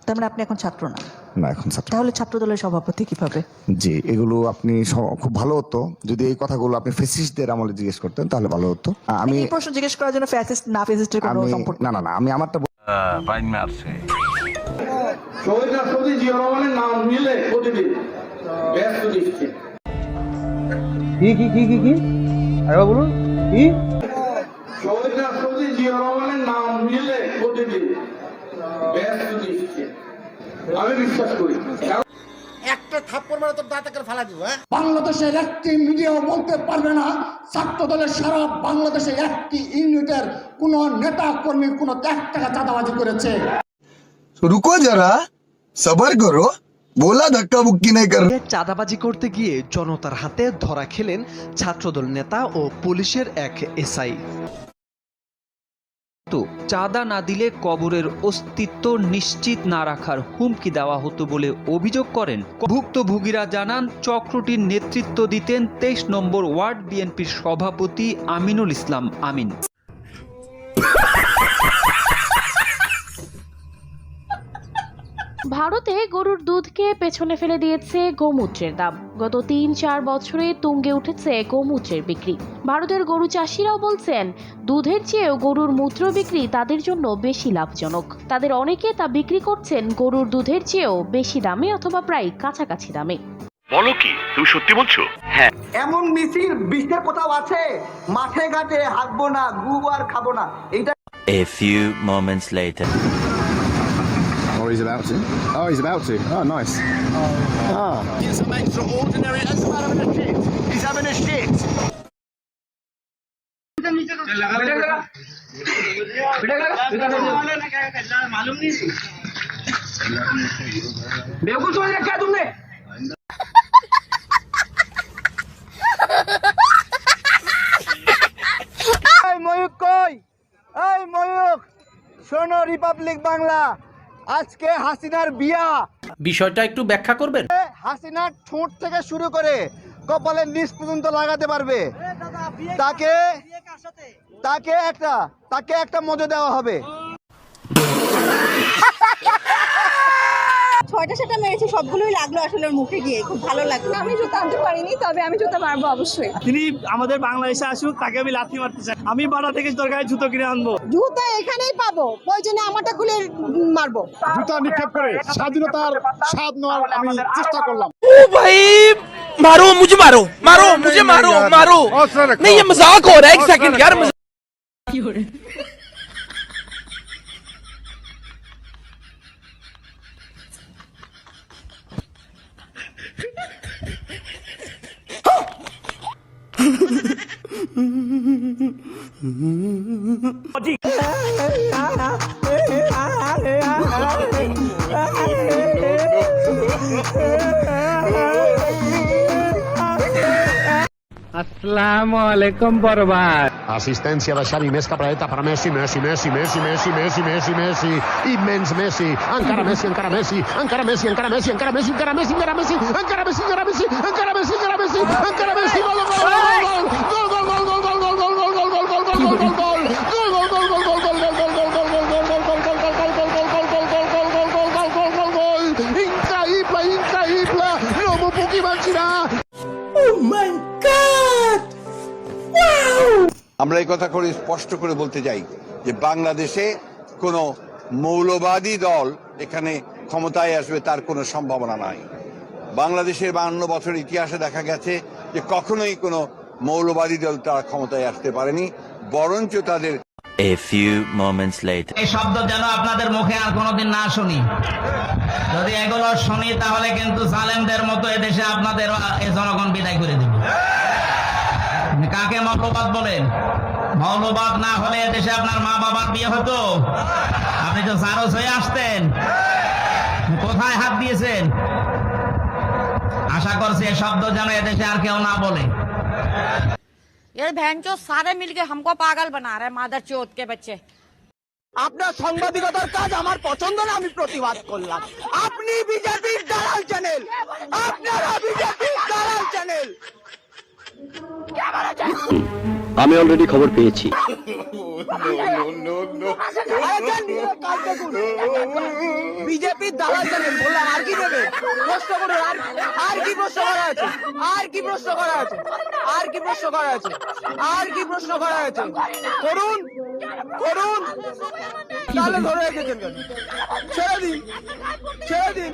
তার মানে আপনি এখন ছাত্র না? না, এখন ছাত্র। তাহলে ছাত্র দলের সভাপতি কিভাবে? জি, এগুলো আপনি খুব ভালো হতো যদি এই কথাগুলো আপনি ফ্যাসিস্টদের আমলে জিজ্ঞেস করতেন, তাহলে ভালো হতো। আমি এই প্রশ্ন জিজ্ঞেস করার জন্য ফ্যাসিস্ট না ফ্যাসিস্টের কোনো সম্পর্ক না না না, আমি আমারটা বাইন মারছে। শহীদ রাষ্ট্রপতি জিয়া রহমানের নাম নিলে প্রতিদিন ব্যস্ত দিচ্ছে। কি আরে বলুন কি? শহীদ রাষ্ট্রপতি জিয়া রহমানের নাম নিলে প্রতিদিন ব্যস্ত দিচ্ছে। আমি বিশ্বাস করি একটা থাপ্পড় মারা তোর দাঁতাকে ফালা দিব। বাংলাদেশের একটি মিডিয়াও বলতে পারবে না ছাত্র দলের সারা বাংলাদেশে একটি ইউনিটের কোন নেতা কর্মী কোন 1 টাকা চাঁদাবাজি করেছে। রুকো যারা, সবার করো, বলা ধাক্কা বুক্কি নাই কর। চাঁদাবাজি করতে গিয়ে জনতার হাতে ধরা খেলেন ছাত্রদল নেতা ও পুলিশের এক এসআই। চাঁদা না দিলে কবরের অস্তিত্ব নিশ্চিত না রাখার হুমকি দেওয়া হতো বলে অভিযোগ করেন ভুক্তভোগীরা। জানান চক্রটির নেতৃত্ব দিতেন 23 নম্বর ওয়ার্ড বিএনপির সভাপতি আমিনুল ইসলাম আমিন। ভারতে গরুর দুধকে পেছনে ফেলে দিয়েছে গোমূত্রের দাম। গত ৩-৪ বছরে তুঙ্গে উঠেছে গোমূত্রের বিক্রি। ভারতের গরু চাষিরাও বলছেন দুধের চেয়েও গরুর মূত্র বিক্রি তাদের জন্য বেশি লাভজনক। তাদের অনেকে তা বিক্রি করছেন গরুর দুধের চেয়েও বেশি দামে অথবা প্রায় কাছাকাছি দামে। বলো কি, তুমি সত্যি বলছো? হ্যাঁ। এমন মিছিল বিশ্বের কোথাও আছে? মাঠে ঘাটে হাঁটবো না, গু আর খাবো না। এইটা A few moments later. Oh, he's about to. Oh, he's about to. Oh, nice. He's some extraordinary. As a matter of shit. He's having a shit. मालूम नहीं बेवकूफ समझ रखा है तुमने। ময়ূক কই? এই ময়ূক শোনো, রিপাবলিক বাংলা, আজকে হাসিনার বিয়া। বিষয়টা একটু ব্যাখ্যা করবেন? হাসিনার ঠোঁট থেকে শুরু করে কপালের নিচ পর্যন্ত লাগাতে পারবে। তাকে একটা মজা দেওয়া হবে। 6টা 7টা মেরেছে, সবগুলোই লাগলো আসলে ওর মুখে গিয়ে, খুব ভালো লাগলো। আমি জুতা আনতে পারিনি, তবে আমি জুতা মারবো অবশ্যই। তিনি আমাদের বাংলাদেশে আসুক, তাকে আমি লাথি মারতে চাই। আমি বাড়া থেকে দরকার জুতো কিনে আনবো। জুতা এখানেই পাবো, প্রয়োজনে আমারটা খুলে মারবো। জুতা নিক্ষেপ করে স্বাধীনতার স্বাদ নেওয়ার আমি চেষ্টা করলাম। ও ভাই मारो मुझे, मारो मारो मुझे, मारो मारो नहीं, ये मजाक हो रहा है। 1 सेकंड यार। Assalamualaikum Borbat. Assistencia da Xavi, més cap a la dreta per Messi, Messi, immens Messi, encara Messi, encara Messi, encara Messi, encara Messi, encara Messi, encara Messi, encara Messi, encara Messi, encara Messi, encara Messi, encara Messi, encara Messi, gol, gol, gol, gol, gol, gol, gol, gol, gol, gol, gol, gol, gol, gol, gol, gol, increïble, no m'ho puc imaginar. Oh my God! Wow! আমরা এই কথা করে স্পষ্ট করে বলতে চাই যে বাংলাদেশে কোনো মৌলবাদী দল এখানে ক্ষমতায় আসবে তার কোনো সম্ভাবনা নাই। বাংলাদেশের 52 বছর ইতিহাসে দেখা গেছে যে কখনোই কোনো মৌলবাদী দল তারা ক্ষমতায় আসতে পারেনি, বরঞ্চ তাদের। A few moments later. এই শব্দ যেন আপনাদের মুখে আর কোনোদিন না শুনি। যদি এগুলো শুনি তাহলে কিন্তু জালেমদের মতো এদেশে আপনাদের জনগণ বিদায় করে দেবে। কাকে মৌলবাদ বলেন? মৌলবাদ না হলে এদেশে আপনার মা বাবার বিয়ে হতো? আপনি তো জারজ হয়ে আসতেন। কোথায় হাত দিয়েছেন? আশা করছি এই শব্দ যেন এদেশে আর কেউ না বলে। ये भैंचो सारे मिलके हमको पागल बना रहे हैं, मादर चौथ के बच्चे। আপনার সাংবাদিকতার কাজ আমার পছন্দ না, আমি প্রতিবাদ করলাম। আপনি বিজেপির দালাল চ্যানেল, আপনারা বিজেপির দালাল চ্যানেল। আমি অলরেডি খবর পেয়েছি। বিজেপির দালাল জানেন বললাম, আর কি দেবে প্রশ্ন করুন, আর কি প্রশ্ন করা আছে, আর কি প্রশ্ন করা আছে, আর কি প্রশ্ন করা আছে, আর কি প্রশ্ন করা আছে, করুন করুন। তাহলে ধরে রেখেছেন কেন? ছেড়ে দিন, ছেড়ে দিন।